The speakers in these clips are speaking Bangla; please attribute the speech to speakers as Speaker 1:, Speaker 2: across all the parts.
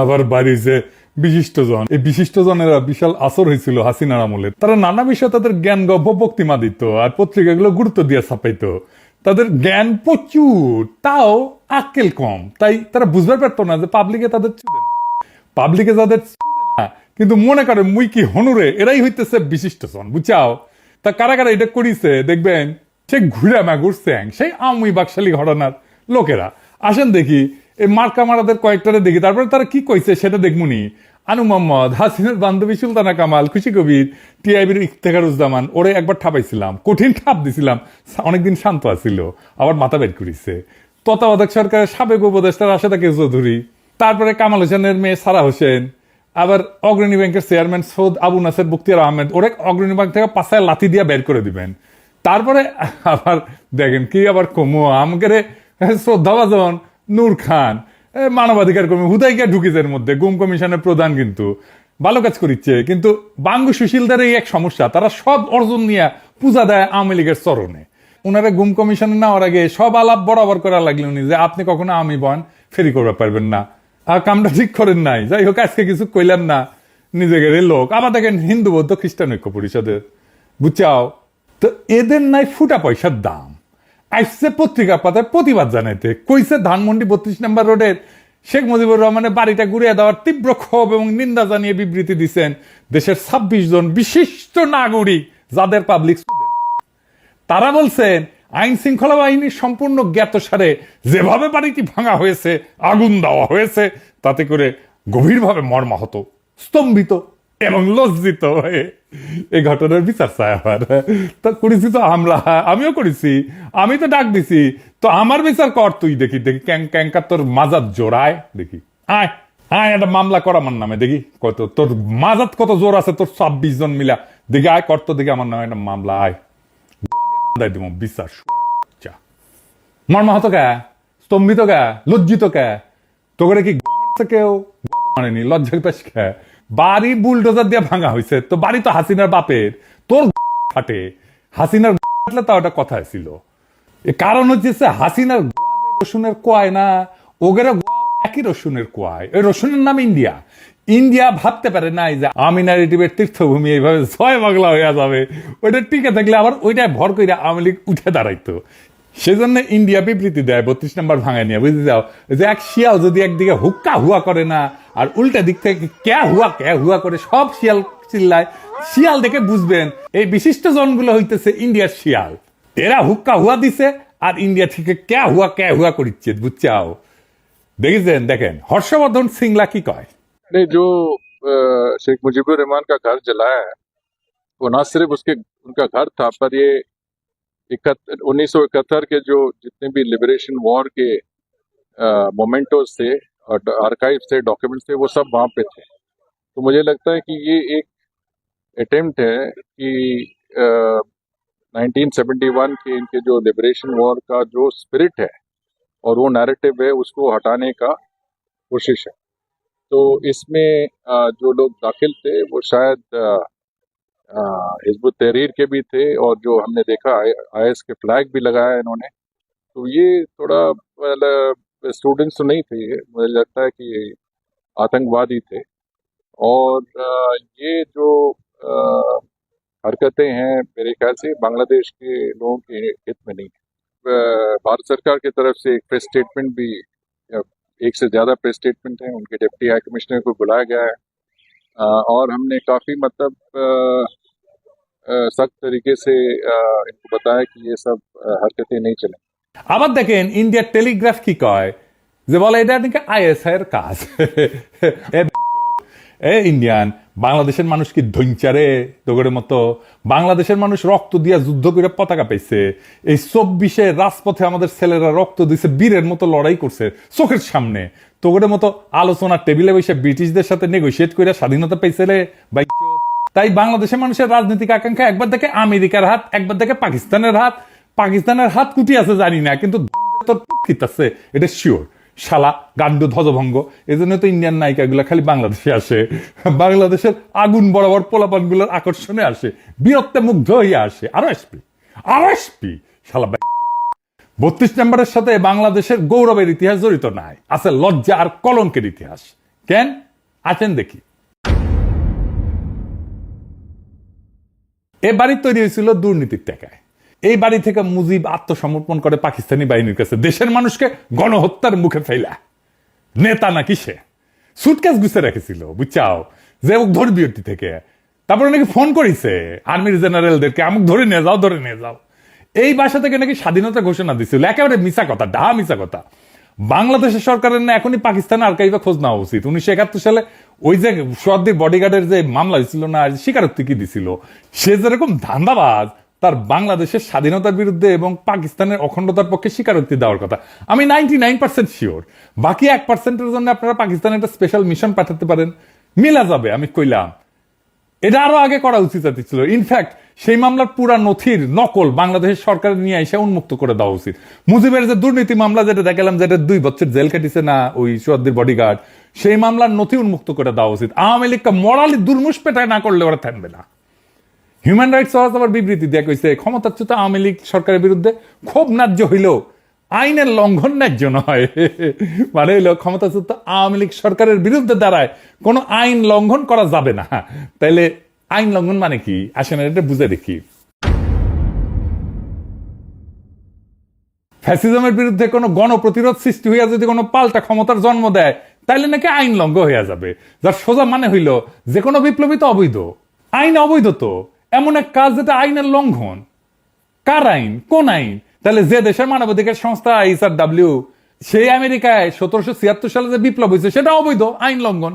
Speaker 1: আবার বাড়িছে বিশিষ্টজন। এই বিশিষ্টজনেরা বিশাল আসর হয়েছিল হাসিনার আমলে। তারা নানা বিষয়ে তাদের জ্ঞান গব্য বক্তিমা দিত আর পত্রিকাগুলো গুরুত্ব দিয়ে ছাপাইতো। তাদের জ্ঞান প্রচুর, তাও আক্কেল কম, তাই তারা বুঝতে পারতো না যে পাবলিকে তাদের পাবলিকে যাদের না, কিন্তু মনে করে মুই কি হনুরে, এরাই হইতেছে বিশিষ্টজন, বুঝাও। তা কারা কারা এটা করিছে দেখবেন, সে ঘুরে মা ঘুরছে সেই আমি বাকশালী ঘটনার লোকেরা। আসেন দেখি এই মার্কা মারাদের কয়েকটারে দেখি, তারপরে তারা কি কইছে সেটা দেখমুনি। আনু মোহাম্মদ, হাসিনার বান্ধবী সুলতানা কামাল, খুশি কবির, টিআইবির ইফতেখারুজ্জামান, ওরে একবার ঠাপাইছিলাম, কঠিন ঠাপ দিছিলাম, অনেকদিন শান্ত আছিল, আবার মাথা বের করিছে। তত্ত্বাবধায়ক সরকারের সাবেক উপদেষ্টা রাশেদা কে চৌধুরী, তারপরে কামাল হোসেনের মেয়ে সারা হোসেন, আবার অগ্রণী ব্যাংকের চেয়ারম্যান সৌদ আবু নাসের বখতিয়ার আহমেদ, ওরে অগ্রণী ব্যাংক থেকে পাশায় লাথি দিয়ে বের করে দিবেন। তারপরে আবার দেখেন কি আবার কমো আমাকে শ্রদ্ধাভাজন নূর খান, মানবাধিকার কর্মী, হুদাইকা ঢুকিজের মধ্যে গুম কমিশনের প্রধান, কিন্তু ভালো কাজ করিচ্ছে। কিন্তু বাঙ্গু সুশীলদের এই এক সমস্যা, তারা সব অর্জন নিয়ে পূজা দেয় আওয়ামী লীগের চরণে। উনারা গুম কমিশনে নেওয়ার আগে সব আলাপ বরাবর করা লাগলেন যে আপনি কখনো আমি বন ফেরি করতে পারবেন না, আর কামটা ঠিক করেন নাই। যাই হোক, আজকে কিছু কইলাম না, নিজেদের লোক। আবার দেখেন হিন্দু বৌদ্ধ খ্রিস্টান ঐক্য পরিষদের, বুঝাও তো এদের নাই ফুটা পয়সার দাম। আসছে পত্রিকা পাতায় প্রতিবাদ জানাইতে, কইছে ধানমন্ডি 32 নম্বর রোডের শেখ মুজিবুর রহমানের বাড়িটা ঘুরিয়ে দেওয়ার তীব্র ক্ষোভ এবং নিন্দা জানিয়ে বিবৃতি দিচ্ছেন দেশের 26 জন বিশিষ্ট নাগরিক, যাদের পাবলিক তারা বলছেন আইন শৃঙ্খলা বাহিনীর সম্পূর্ণ জ্ঞাতসারে যেভাবে বাড়িটি ভাঙা হয়েছে, আগুন দেওয়া হয়েছে, তাতে করে গভীরভাবে মর্মাহত, স্তম্ভিত এবং লজ্জিত হয়ে এই ঘটনার বিচার চায়। আবার তা করেছি তো আমরা, আমিও করেছি, আমি তো ডাক দিছি, তো আমার বিচার কর তুই। দেখি দেখি ক্যাঙ্কা তোর মাজাত জোড়ায়, দেখি আয় আয় একটা মামলা কর আমার নামে, দেখি কত তোর মাজাত কত জোর আছে, তোর 26 জন মিলা, দেখি আয় করতো, দেখি আমার নামে একটা মামলা, আয় দিব বিচার। মর্মাহত কে, স্তম্ভিত কে, লজ্জিত কে, তোকে কি কেউ মানেনি, লজ্জা পেশ কে? বাড়ি বুলডোজার দিয়ে ভাঙা হয়েছে, তো বাড়ি তো হাসিনার বাপের, তোর ফাটে, হাসিনার ফাটলে তা ওটা কথা ছিল। কারণ হচ্ছে হাসিনার রসুনের কোয়ায় না, ওগেরা একই রসুনের কোয়ায়, ওই রসুনের নাম ইন্ডিয়া। ইন্ডিয়া ভাবতে পারে নাই যে আমি ন্যারেটিভের তীর্থভূমি এইভাবে জয় বাংলা হইয়া যাবে, ওইটা টিকে থাকলে আবার ওইটা ভর করে আওয়ামী লীগ উঠে দাঁড়াইতো। সেজন্য ইন্ডিয়া বিবৃতি দেয় 32 নম্বর ভাঙায় নিয়ে, বুঝতে যাও যে এক শিয়াল যদি একদিকে হুক্কা হুয়া করে না, আর উল্টা দিক থেকে ক্যা হুয়া করে সব শিয়াল চিল্লায়, শিয়াল দেখে বুঝবেন এই বিশিষ্ট জনগুলো হইতেছে ইন্ডিয়ার শিয়াল। এরা হুক্কা হুয়া দিছে আর ইন্ডিয়া থেকে ক্যা হুয়া করিচ্ছে, বুঝছাও। দেখেছেন, দেখেন হর্ষবর্ধন সিংলা কি কয়।
Speaker 2: जो शेख मुजीबुर रहमान का घर जलाया है, वो ना सिर्फ उसके उनका घर था, पर ये 1971 के जो जितने भी लिबरेशन वॉर के मोमेंटोज थे और आर्काइव थे, डॉक्यूमेंट्स थे, वो सब वहाँ पे थे। तो मुझे लगता है कि ये एक अटेम्प्ट है कि 1971 के इनके जो लिबरेशन वॉर का जो स्पिरिट है और वो नैरेटिव है, उसको हटाने का कोशिश है। तो इसमें जो लोग दाखिल थे वो शायद हिजबुत तहरीर के भी थे, और जो हमने देखा आईएस के फ्लैग भी लगाया इन्होंने। तो ये थोड़ा स्टूडेंट्स तो नहीं थे, मुझे लगता है कि आतंकवादी थे। और ये जो हरकतें हैं, मेरे ख्याल से बांग्लादेश के लोगों के हित में नहीं है। भारत सरकार की तरफ से एक प्रेस स्टेटमेंट भी, एक से ज्यादा प्रेस स्टेटमेंट है, उनके डिप्टी हाई कमिश्नर को बुलाया गया है, और हमने काफी मतलब सख्त तरीके से इनको बताया कि ये सब हरकतें नहीं चलें।
Speaker 1: আবার দেখেন ইন্ডিয়ার টেলিগ্রাফ কি কয়, যে বলে এটা নাকি আইএসআই এর কাজ। ইন্ডিয়ান বাংলাদেশের মানুষ কি ধৈঞ্চারে তোগের মতো? বাংলাদেশের মানুষ রক্ত দিয়া যুদ্ধ করে পতাকা পাইছে। এই 24-এ রাজপথে আমাদের ছেলেরা রক্ত দিছে, বীরের মতো লড়াই করছে চোখের সামনে। তোগের মতো আলোচনার টেবিলে বসে ব্রিটিশদের সাথে নেগোসিয়েট করে স্বাধীনতা পাইছে রে ভাই। তাই বাংলাদেশের মানুষের রাজনৈতিক আকাঙ্ক্ষা একবার দেখে আমেরিকার হাত, একবার দেখে পাকিস্তানের হাত। পাকিস্তানের হাত কুটি আছে জানি না, কিন্তু আছে এটা শিওর। শালা গান্ডু ধ্বজভঙ্গ। এই জন্য তো ইন্ডিয়ান নায়িকাগুলো খালি বাংলাদেশে আসে, বাংলাদেশের আগুন বরাবর পোলাপানগুলোর আকর্ষণে আসে, বীরত্বে মুগ্ধ হইয়া আসে। আরো আসবি শালা। 32 নম্বরের সাথে বাংলাদেশের গৌরবের ইতিহাস জড়িত নাই, আছে লজ্জা আর কলঙ্কের ইতিহাস। কেন? আসেন দেখি। এ বাড়ি তৈরি হয়েছিল দুর্নীতির টাকায়। এই বাড়ি থেকে মুজিব আত্মসমর্পণ করে পাকিস্তানি বাহিনীর কাছে, দেশের মানুষকে গণহত্যার মুখে ফেলা। নেতা নাকি সে সুটকেস গুছে রেখেছিল, বুঝছাও, যে ধর্মীয়টি থেকে। তারপরে নাকি ফোন করেছে আর্মির জেনারেলদেরকে, আমুক ধরে নিয়ে যাও, ধরে নিয়ে যাও। এই বাসা থেকে নাকি স্বাধীনতা ঘোষণা দিছিল। একেবারে মিছা কথা, ডাহা মিছা কথা। বাংলাদেশের সরকারের না এখনই পাকিস্তান আর্কাইভে খোঁজ নেওয়া উচিত। 1971 সালে ওই যে সোয়াদ্দির বডিগার্ডের যে মামলা হয়েছিল না, স্বীকারোক্তি কি দিছিল, সে যেরকম ধান্দাবাজ, তার বাংলাদেশের স্বাধীনতার বিরুদ্ধে এবং পাকিস্তানের অখণ্ডতার পক্ষে স্বীকারোক্তি দেওয়ার কথা। আমি 99% শিওর। বাকি 1%-এর জন্য আপনারা পাকিস্তানে একটা স্পেশাল মিশন পাঠাতে পারেন, মিলা যাবে। আমি কইলাম এটা আরো আগে করা উচিত ছিল। ইনফ্যাক্ট সেই মামলার পুরা নথির নকল বাংলাদেশের সরকার নিয়ে এসে উন্মুক্ত করে দেওয়া উচিত। মুজিবের যে দুর্নীতি মামলা যেটা দেখালাম, যেটা 2 বছর জেল কাটিছে না ওই সোয়াদ্দির বডিগার্ড, সেই মামলার নথি উন্মুক্ত করে দেওয়া উচিত। আওয়ামী লীগকে মরালি দুর্মুষ পেটায় না করলে ওরা থাকবে না। হিউম্যান রাইটস ওয়াচ আবার বিবৃতি দেয়া কইছে, ক্ষমতাচ্যুত আওয়ামী লীগ সরকারের বিরুদ্ধে ক্ষোভ ন্যায্য হইলেও আইনের লঙ্ঘন ন্যায্য নয়। মানে হইল ক্ষমতাচ্যুত আওয়ামী লীগ সরকারের বিরুদ্ধে দাঁড়ায় কোনো আইন লঙ্ঘন করা যাবে না। তাইলে আইন লঙ্ঘন মানে কি? আসেন এটা বুঝে দেখি। ফ্যাসিজমের বিরুদ্ধে কোনো গণপ্রতিরোধ সৃষ্টি হইয়া যদি কোনো পাল্টা ক্ষমতার জন্ম দেয়, তাইলে নাকি আইন লঙ্ঘন হইয়া যাবে। যার সোজা মানে হইল যে কোনো বিপ্লবী তো অবৈধ, আইন অবৈধ। তো এমন এক কাজ যেটা আইনের লঙ্ঘন। কার আইন? কোন আইন? তাহলে যে দেশের মানবাধিকার সংস্থা HRW, সেই আমেরিকায় 1776 সালে যে বিপ্লব হয়েছে সেটা অবৈধ, আইন লঙ্ঘন।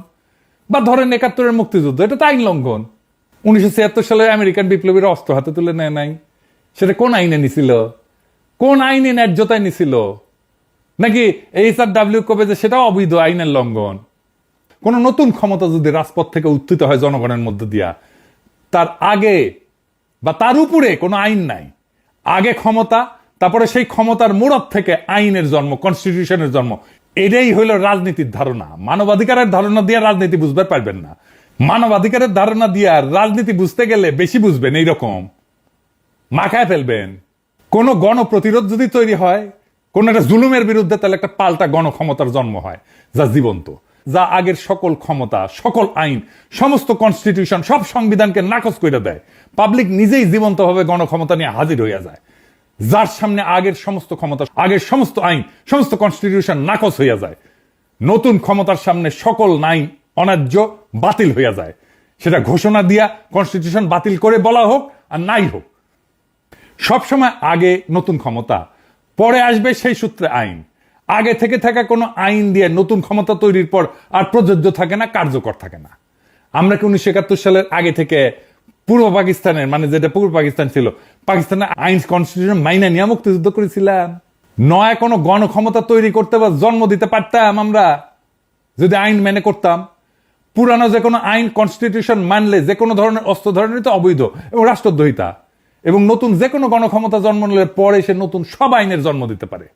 Speaker 1: বা ধরেন 71-এর মুক্তিযুদ্ধ, এটা তো আইন লঙ্ঘন। 1976 সালে আমেরিকান বিপ্লবীরা অস্ত্র হাতে তুলে নেয় নাই, সেটা কোন আইনে নিছিল? কোন আইনে ন্যায্যতায় নিছিল? নাকি HRW কবে যে সেটাও অবৈধ, আইনের লঙ্ঘন? কোন নতুন ক্ষমতা যদি রাজপথ থেকে উত্থিত হয় জনগণের মধ্যে দিয়া, তার আগে বা তার উপরে কোনো আইন নাই। আগে ক্ষমতা, তারপরে সেই ক্ষমতার মোড়ক থেকে আইনের জন্ম, কনস্টিটিউশনের জন্ম। এটাই হইল রাজনীতির ধারণা। মানবাধিকারের ধারণা দিয়ে রাজনীতি বুঝতে পারবেন না। মানবাধিকারের ধারণা দিয়ে রাজনীতি বুঝতে গেলে বেশি বুঝবেন, এইরকম মাখায় ফেলবেন। কোন গণপ্রতিরোধ যদি তৈরি হয় কোন একটা জুলুমের বিরুদ্ধে, তাহলে একটা পাল্টা গণক্ষমতার জন্ম হয়, যা জীবন্ত, যা আগের সকল ক্ষমতা, সকল আইন, সমস্ত কনস্টিটিউশন, সব সংবিধানকে নাকচ করে দেয়। পাবলিক নিজেই জীবন্তভাবে গণক্ষমতা নিয়ে হাজির হইয়া যায়, যার সামনে আগের সমস্ত ক্ষমতা, আগের সমস্ত আইন, সমস্ত কনস্টিটিউশন নাকচ হইয়া যায়। নতুন ক্ষমতার সামনে সকল আইন অন্যায্য, বাতিল হইয়া যায়। সেটা ঘোষণা দিয়া কনস্টিটিউশন বাতিল করে বলা হোক আর নাই হোক, সবসময় আগে নতুন ক্ষমতা, পরে আসবে সেই সূত্রে আইন। আগে থেকে থাকা কোনো আইন দিয়ে নতুন ক্ষমতা তৈরির পর আর প্রযোজ্য থাকে না, কার্যকর থাকে না। আমরা কি 1971 সালের আগে থেকে পূর্ব পাকিস্তানের, মানে যেটা পূর্ব পাকিস্তান ছিল, পাকিস্তানের আইন কনস্টিটিউশন মাইনা নিয়ে মুক্তিযুদ্ধ করেছিলাম? নয় কোনো গণক্ষমতা তৈরি করতে বা জন্ম দিতে পারতাম আমরা যদি আইন মেনে করতাম? পুরানো যে কোনো আইন, কনস্টিটিউশন মানলে যে কোনো ধরনের অস্ত্র ধরনের তো অবৈধ এবং রাষ্ট্রদ্রোহিতা। এবং নতুন যে কোনো গণক্ষমতা জন্ম নিলে পরে সে নতুন সব আইনের জন্ম দিতে পারে।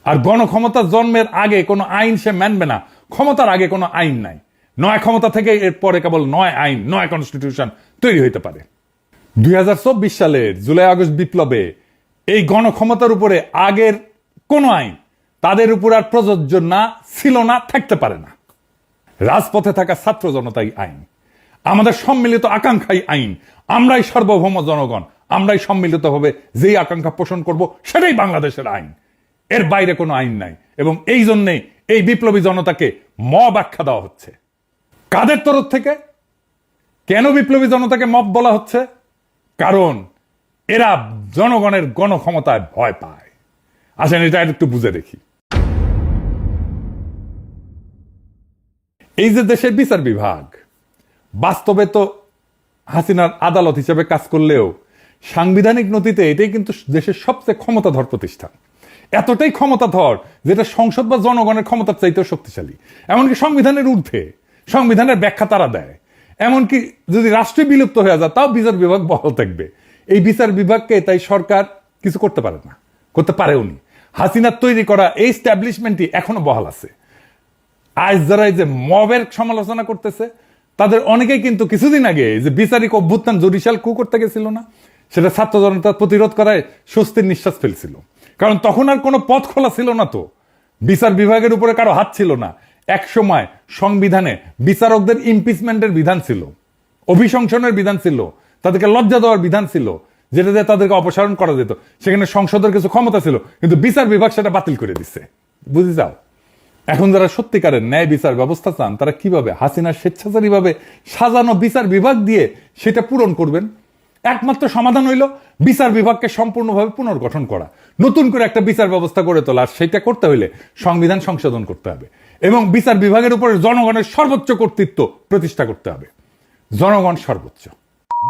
Speaker 1: আর গণক্ষমতা জন্মের আগে কোনো আইন সে মানবে না। ক্ষমতার আগে কোনো আইন নাই। নয় ক্ষমতা থেকে এর পরে কেবল নয় আইন, নয় কনস্টিটিউশন তৈরি হইতে পারে। 2024 সালের জুলাই আগস্ট বিপ্লবে এই গণক্ষমতার উপরে আগের কোনো আইন তাদের উপর আর প্রযোজ্য না, ছিল না, থাকতে পারে না। রাজপথে থাকা ছাত্র জনতাই আইন, আমাদের সম্মিলিত আকাঙ্ক্ষাই আইন। আমরাই সার্বভৌম জনগণ, আমরাই সম্মিলিতভাবে যেই আকাঙ্ক্ষা পোষণ করব সেটাই বাংলাদেশের আইন। এর বাইরে কোনো আইন নাই। এবং এই জন্যে এই বিপ্লবী জনতাকে মব আখ্যা দেওয়া হচ্ছে। কাদের তরফ থেকে? কেন বিপ্লবী জনতাকে মব বলা হচ্ছে? কারণ এরা জনগণের গণক্ষমতায় ভয় পায়। আসেন এটা একটু বুঝে দেখি। এই যে দেশের বিচার বিভাগ, বাস্তবে তো হাসিনার আদালত হিসেবে কাজ করলেও সাংবিধানিক নথিতে এটাই কিন্তু দেশের সবচেয়ে ক্ষমতাধর প্রতিষ্ঠান। এতটাই ক্ষমতাধর যেটা সংসদ বা জনগণের ক্ষমতার চাইতেও শক্তিশালী। এমনকি সংবিধানের ঊর্ধ্বে, সংবিধানের ব্যাখ্যা তারা দেয়। এমনকি যদি রাষ্ট্রীয় বিলুপ্ত হয়ে যায় তাও বিচার বিভাগ বহাল থাকবে। এই বিচার বিভাগকে তাই সরকার কিছু করতে পারে না, করতে পারেওনি। হাসিনার তৈরি করা এই স্ট্যাবলিশমেন্টই এখনো বহাল আছে। আজ যারা এই যে মবের সমালোচনা করতেছে তাদের অনেকেই কিন্তু কিছুদিন আগে যে বিচারিক অভ্যুত্থান জুডিশিয়াল কু করতে গেছিল না, সেটা ছাত্র জনতার প্রতিরোধ করায় স্বস্তির নিঃশ্বাস ফেলছিল। কারণ তখন আর কোনো পথ খোলা ছিল না, তো বিচার বিভাগের উপরে কারো হাত ছিল না। এক সময় সংবিধানে বিচারকদের ইমপিচমেন্টের বিধান ছিল, অভিশংসনের বিধান ছিল, তাদেরকে লজ্জা দেওয়ার বিধান ছিল, যেটা দিয়ে তাদেরকে অপসারণ করা যেত। সেখানে সংসদের কিছু ক্ষমতা ছিল, কিন্তু বিচার বিভাগ সেটা বাতিল করে দিচ্ছে। বুঝে যাও, এখন যারা সত্যিকারের ন্যায় বিচার ব্যবস্থা চান তারা কিভাবে হাসিনার স্বেচ্ছাচারীভাবে সাজানো বিচার বিভাগ দিয়ে সেটা পূরণ করবেন? একমাত্র সমাধান হইল বিচার বিভাগকে সম্পূর্ণভাবে পুনর্গঠন করা, নতুন করে একটা বিচার ব্যবস্থা গড়ে তোলা। আর সেটা করতে হইলে সংবিধান সংশোধন করতে হবে এবং বিচার বিভাগের উপরে জনগণের সর্বোচ্চ কর্তৃত্ব প্রতিষ্ঠা করতে হবে। জনগণ সর্বোচ্চ,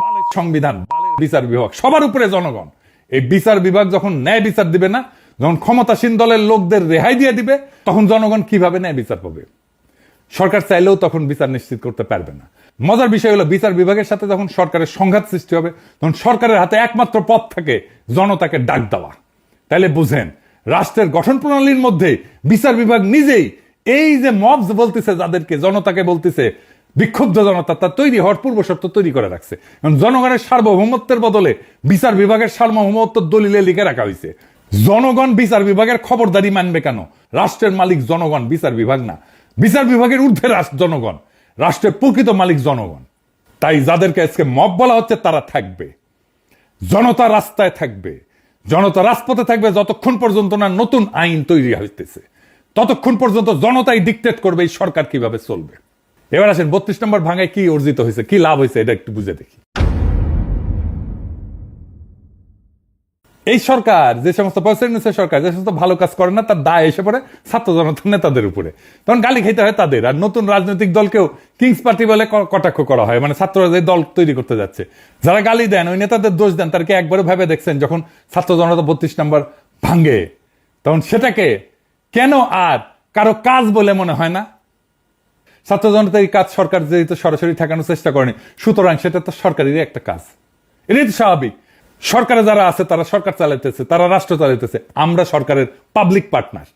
Speaker 1: বালের সংবিধান, বালের বিচার বিভাগ, সবার উপরে জনগণ। এই বিচার বিভাগ যখন ন্যায় বিচার দিবে না, যখন ক্ষমতাসীন দলের লোকদের রেহাই দিয়ে দিবে, তখন জনগণ কিভাবে ন্যায় বিচার পাবে? সরকার চাইলেও তখন বিচার নিশ্চিত করতে পারবে না। মজার বিষয় হলো বিচার বিভাগের সাথে যখন সরকারের সংঘাত সৃষ্টি হবে, তখন সরকারের হাতে একমাত্র পথ থাকে জনতাকে ডাক দেওয়া। তাইলে বুঝেন, রাষ্ট্রের গঠন প্রণালীর মধ্যে বিচার বিভাগ নিজেই এই যে মবস বলতেছে, যাদেরকে জনতাকে বলতেছে বিক্ষুব্ধ জনতা, তা তৈরি হওয়ার পূর্ব শর্ত তৈরি করে রাখছে। কারণ জনগণের সার্বভৌমত্বের বদলে বিচার বিভাগের সার্বভৌমত্ব দলিলে লিখে রাখা হয়েছে। জনগণ বিচার বিভাগের খবরদারি মানবে কেন? রাষ্ট্রের মালিক জনগণ, বিচার বিভাগ না। বিচার বিভাগের ঊর্ধ্বে জনগণ, রাষ্ট্রের প্রকৃত মালিক জনগণ। তাই যাদেরকে আজকে মব বলা হচ্ছে তারা থাকবে, জনতা রাস্তায় থাকবে, জনতা রাজপথে থাকবে যতক্ষণ পর্যন্ত না নতুন আইন তৈরি হইতেছে, ততক্ষণ পর্যন্ত জনতাই ডিকটেট করবে এই সরকার কিভাবে চলবে। এবার আসেন 32 নম্বর ভাঙায় কি অর্জিত হয়েছে, কি লাভ হয়েছে, এটা একটু বুঝে দেখি। এই সরকার, যে সমস্ত সরকার যে সমস্ত ভালো কাজ করে না, তার দায় এসে পড়ে ছাত্র জনতার নেতাদের উপরে। তখন গালি খেতে হয় তাদের। আর নতুন রাজনৈতিক দলকেও কিংস পার্টি বলে কটাক্ষ করা হয়, মানে ছাত্ররা যে দল তৈরি করতে যাচ্ছে, যারা গালি দেন ওই নেতাদের দোষ দেন। তার কি একবারও ভেবে দেখছেন যখন ছাত্র জনতা 32 নম্বর ভাঙে, তখন সেটাকে কেন আর কারো কাজ বলে মনে হয় না? ছাত্র জনতার এই কাজ সরকার যেহেতু সরাসরি ঠেকানোর চেষ্টা করেনি, সুতরাং সেটা তো সরকারেরই একটা কাজ। এটাই তো স্বাভাবিক। সরকারে যারা আছে তারা সরকার চালাইতেছে, তারা রাষ্ট্র চালাইতেছে। আমরা সরকারের পাবলিক পার্টনার।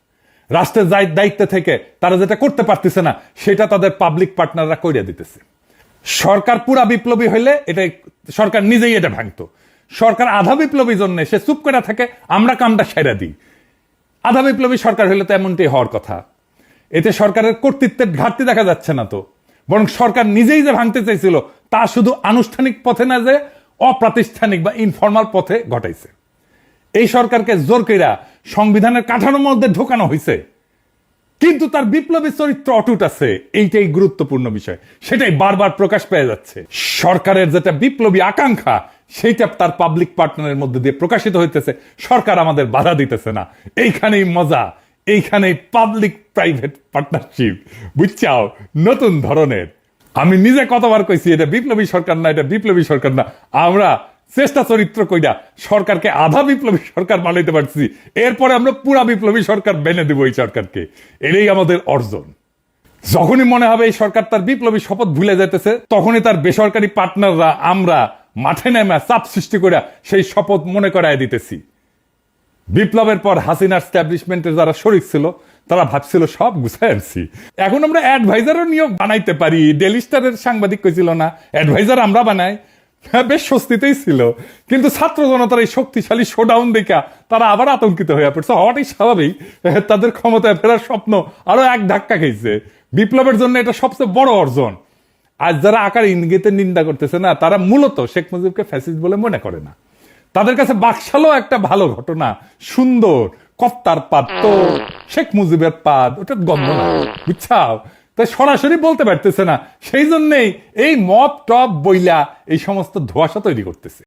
Speaker 1: রাষ্ট্রের দায়িত্বে থেকে তারা যেটা করতে পারতেছে না, সেটা তাদের পাবলিক পার্টনাররা কইরা দিতেছে। সরকার পুরা বিপ্লবী হইলে এটা সরকার নিজেই এটা ভাঙতো। সরকার আধা বিপ্লবী জন্য সে চুপ করে থাকে, আমরা কামটা সেরা দিই। আধা বিপ্লবী সরকার হইলে তো এমনটাই হওয়ার কথা। এতে সরকারের কর্তৃত্বের ঘাটতি দেখা যাচ্ছে না তো, বরং সরকার নিজেই যে ভাঙতে চাইছিল তা শুধু আনুষ্ঠানিক পথে না, যে অপ্রাতিষ্ঠানিক বা ইনফর্মাল পথে ঘটাইছে। এই সরকারকে জোর কইরা সংবিধানের কাঠামোর মধ্যে ঢোকানো হয়েছে, কিন্তু তার বিপ্লবী চরিত্র অটুট আছে। এইটাই গুরুত্বপূর্ণ বিষয়, সেটাই বারবার প্রকাশ পেয়ে যাচ্ছে। সরকারের যেটা বিপ্লবী আকাঙ্ক্ষা, সেইটা তার পাবলিক পার্টনারের মধ্যে দিয়ে প্রকাশিত হইতেছে। সরকার আমাদের বাধা দিতেছে না। এইখানেই মজা, এইখানেই পাবলিক প্রাইভেট পার্টনারশিপ, বুঝছাও, নতুন ধরনের। আমি নিজে কতবার কইছি এটা বিপ্লবী সরকার না, এটা বিপ্লবী সরকার না। আমরা চেষ্টা চরিত্র কইরা সরকারকে আধা বিপ্লবী সরকার বানাইতে পারছি, এরপরে আমরা পুরা বিপ্লবী সরকার বেনে দেবো এই সরকারকে। এটাই আমাদের অর্জন। যখনই মনে হবে এই সরকার তার বিপ্লবী শপথ ভুলে যেতেছে, তখনই তার বেসরকারি পার্টনাররা আমরা মাঠে নেমে চাপ সৃষ্টি করে সেই শপথ মনে করায় দিতেছি। বিপ্লবের পর হাসিনার স্ট্যাবলিশমেন্টের যারা শরিক ছিল তারা ভাবছিল সব গুছাই আনছি, এখন আমরা অ্যাডভাইজারও নিয়োগ বানাইতে পারি। ডেলি স্টারের সাংবাদিক কইছিল না, অ্যাডভাইজার আমরা বানাই। বেশ স্বস্তিতেই ছিল, কিন্তু ছাত্র জনতার এই শক্তিশালী শোডাউন দেখা তারা আবার আতঙ্কিত হয়ে পড়ছে। হওয়াটাই স্বাভাবিক, তাদের ক্ষমতায় ফেরার স্বপ্ন আরো এক ধাক্কা খেয়েছে। বিপ্লবের জন্য এটা সবচেয়ে বড় অর্জন। আজ যারা আকার ইঙ্গিতে নিন্দা করতেছে না, তারা মূলত শেখ মুজিবকে ফ্যাসিস্ট বলে মনে করে না। তাদের কাছে বাকশালও একটা ভালো ঘটনা, সুন্দর কপ্তার পাদ, তো শেখ মুজিবের পাদ ওটা গন্ধ না, বুঝছাও। তাই সরাসরি বলতে পারতেছে না, সেই জন্যই এই মব টপ বইলা এই সমস্ত ধোঁয়াশা তৈরি করতেছে।